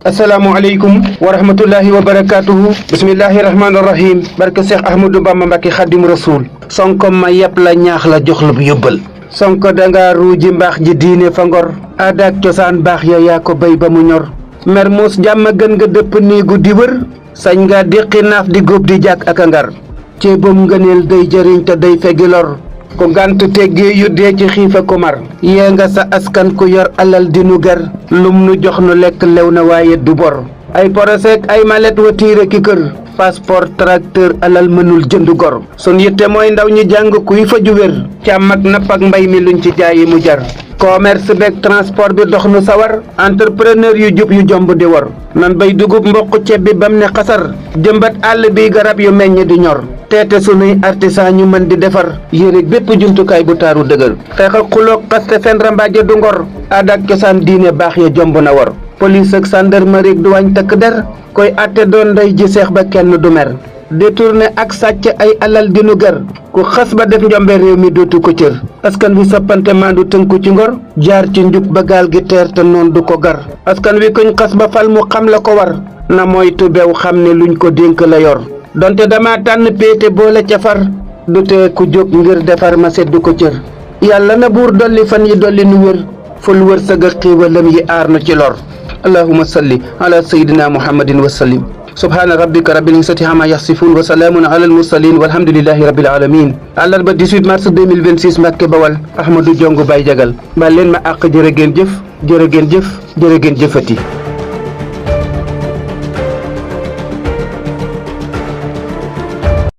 asalaamaaleykum wa rahmatullahi wa barakatuhu bismillahi rahmaani rahim barke Cheikh Ahmadou Bamba Mbacké Xadim Rasul Sonko ma yàpp la ñaax la jox la bu yóbbal Sonko danga ruuji mbaax ji diine fa ngor aada ak cosaan baax ya yaa ko béy ba mu ñor Mermoz jàmm gën nga dëpp néegu di wër sañ nga déqi naaf di góob di jàkk ak a ngar ceebam ngëneel day jëriñ te day fegi lor ko ngant teggee yu dee ci xiifa ko mar yee nga sa askan ku yor alal di nu ger lum nu jox nu lekk lew na waaye du bor ay poroseek ay malet wa tiire ki kër passeport tracteur alal mënul jënd gor sun yitte mooy ndaw ñi jàng kuy faju wér càmm ak napp ak mbay mi luñ ci jaayi mu jar commerce beeg transport bi dox nu sawar entrepreneur yu jub yu jomb di war nan bay dugub mboq ceeb bi bam ne xasar jëmbat àll bi garab yu meññ di ñor teete sunuy artisan ñu mën di defar yére bépp jumtukaay bu taaru dëgër xeex ak xuloog xaste fen rambaaje du ngor aada ak cosaan diine baax ya jomb na war police ak gendarmerie du wañ takk der koy atte doon ndey ji seex ba kenn du mer détourné ak sàcc ay alal dinu ger ku xas ba def njombe réew mi dootu ko cër askan wi soppante maandu tënku ci ngor jaar ci njub ba gaal gi teer te noon du ko gar askan wi kuñ xas ba fal mu xam la ko war na moytu bew xam ne luñ ko dénk la yor donte dama tànn péete boole ca far du tee ku jóg ngir defar ma seddu ko cër yàlla na buur dolli fan yi dolli nu wér ful wër sëg ak xiiwalam yi aar na ci lor allahumma salli ala sayyidina muhammadin wa sallim subhaana rabbika rabbil izzati amma yasifun wa salaamun ala al mursalin walhamdulillahi rabbil alamin àllarba 18 mars 2026 Mbàkke Bawal Ahmadou Diongue Baye Jagal baal leen ma àq jërë ngeen jëf jërë ngeen jëf jërë ngeen jëfati